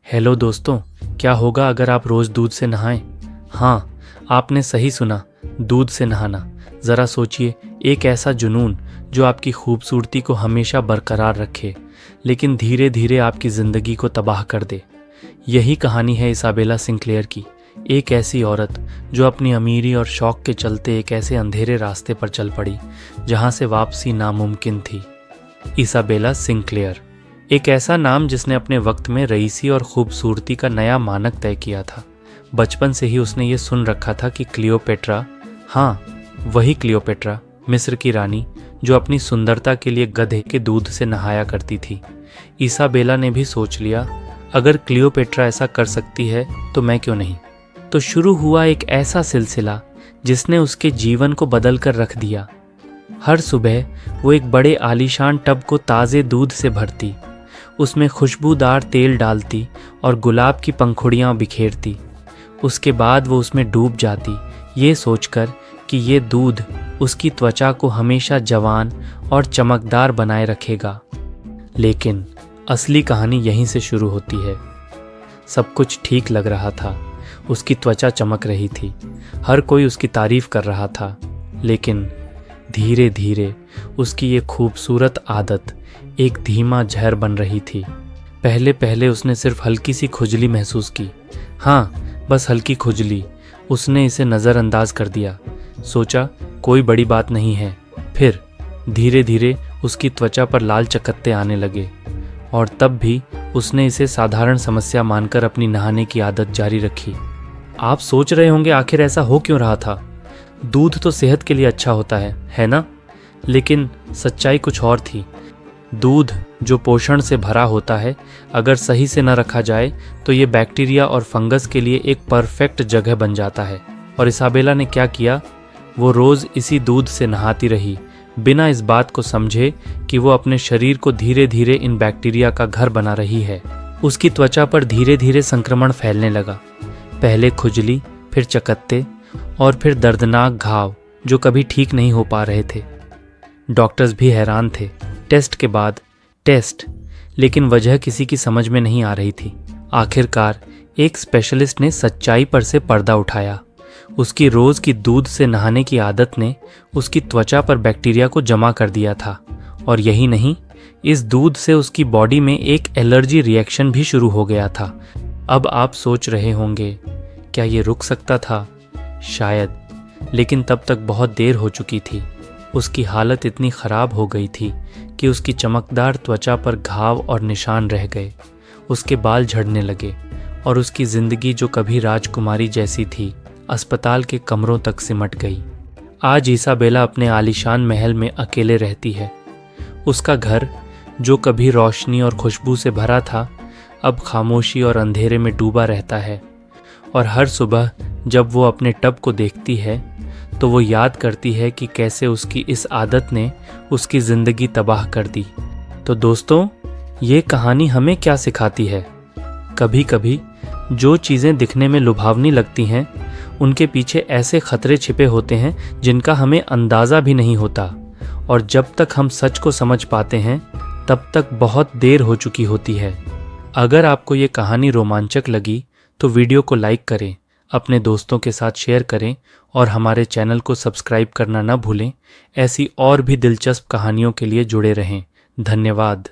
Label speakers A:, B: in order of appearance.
A: Hello दोस्तों, क्या होगा अगर आप रोज़ दूध से नहाएं? हाँ, आपने सही सुना, दूध से नहाना। ज़रा सोचिए, एक ऐसा जुनून जो आपकी खूबसूरती को हमेशा बरकरार रखे, लेकिन धीरे धीरे आपकी ज़िंदगी को तबाह कर दे। यही कहानी है इसाबेला सिंक्लेयर की, एक ऐसी औरत जो अपनी अमीरी और शौक के चलते एक ऐसे अंधेरे रास्ते पर चल पड़ी जहाँ से वापसी नामुमकिन थी। इसाबेला सिंक्लेयर, एक ऐसा नाम जिसने अपने वक्त में रईसी और खूबसूरती का नया मानक तय किया था। बचपन से ही उसने ये सुन रखा था कि क्लियोपेट्रा, हाँ वही क्लियोपेट्रा, मिस्र की रानी जो अपनी सुंदरता के लिए गधे के दूध से नहाया करती थी। इसाबेला ने भी सोच लिया, अगर क्लियोपेट्रा ऐसा कर सकती है तो मैं क्यों नहीं। तो शुरू हुआ एक ऐसा सिलसिला जिसने उसके जीवन को बदल कर रख दिया। हर सुबह वो एक बड़े आलीशान टब को ताज़े दूध से भरती, उसमें खुशबूदार तेल डालती और गुलाब की पंखुड़ियाँ बिखेरती। उसके बाद वो उसमें डूब जाती, ये सोचकर कि ये दूध उसकी त्वचा को हमेशा जवान और चमकदार बनाए रखेगा। लेकिन असली कहानी यहीं से शुरू होती है। सब कुछ ठीक लग रहा था, उसकी त्वचा चमक रही थी, हर कोई उसकी तारीफ कर रहा था, लेकिन धीरे धीरे उसकी ये खूबसूरत आदत एक धीमा जहर बन रही थी। पहले पहले उसने सिर्फ हल्की सी खुजली महसूस की, हाँ बस हल्की खुजली। उसने इसे नज़रअंदाज कर दिया, सोचा कोई बड़ी बात नहीं है। फिर धीरे धीरे उसकी त्वचा पर लाल चकत्ते आने लगे और तब भी उसने इसे साधारण समस्या मानकर अपनी नहाने की आदत जारी रखी। आप सोच रहे होंगे आखिर ऐसा हो क्यों रहा था? दूध तो सेहत के लिए अच्छा होता है ना? लेकिन सच्चाई कुछ और थी। दूध जो पोषण से भरा होता है, अगर सही से न रखा जाए तो ये बैक्टीरिया और फंगस के लिए एक परफेक्ट जगह बन जाता है। और इसाबेला ने क्या किया, वो रोज़ इसी दूध से नहाती रही, बिना इस बात को समझे कि वो अपने शरीर को धीरे धीरे इन बैक्टीरिया का घर बना रही है। उसकी त्वचा पर धीरे धीरे संक्रमण फैलने लगा, पहले खुजली, फिर चकत्ते और फिर दर्दनाक घाव जो कभी ठीक नहीं हो पा रहे थे। डॉक्टर्स भी हैरान थे, टेस्ट के बाद टेस्ट, लेकिन वजह किसी की समझ में नहीं आ रही थी। आखिरकार एक स्पेशलिस्ट ने सच्चाई पर से पर्दा उठाया। उसकी रोज़ की दूध से नहाने की आदत ने उसकी त्वचा पर बैक्टीरिया को जमा कर दिया था, और यही नहीं, इस दूध से उसकी बॉडी में एक एलर्जी रिएक्शन भी शुरू हो गया था। अब आप सोच रहे होंगे, क्या ये रुक सकता था? शायद, लेकिन तब तक बहुत देर हो चुकी थी। उसकी हालत इतनी ख़राब हो गई थी कि उसकी चमकदार त्वचा पर घाव और निशान रह गए, उसके बाल झड़ने लगे और उसकी ज़िंदगी जो कभी राजकुमारी जैसी थी, अस्पताल के कमरों तक सिमट गई। आज इसाबेला अपने आलीशान महल में अकेले रहती है। उसका घर जो कभी रोशनी और खुशबू से भरा था, अब खामोशी और अंधेरे में डूबा रहता है। और हर सुबह जब वो अपने टब को देखती है तो वो याद करती है कि कैसे उसकी इस आदत ने उसकी ज़िंदगी तबाह कर दी। तो दोस्तों, ये कहानी हमें क्या सिखाती है? कभी कभी जो चीज़ें दिखने में लुभावनी लगती हैं, उनके पीछे ऐसे खतरे छिपे होते हैं जिनका हमें अंदाज़ा भी नहीं होता, और जब तक हम सच को समझ पाते हैं तब तक बहुत देर हो चुकी होती है। अगर आपको ये कहानी रोमांचक लगी तो वीडियो को लाइक करें, अपने दोस्तों के साथ शेयर करें और हमारे चैनल को सब्सक्राइब करना न भूलें। ऐसी और भी दिलचस्प कहानियों के लिए जुड़े रहें। धन्यवाद।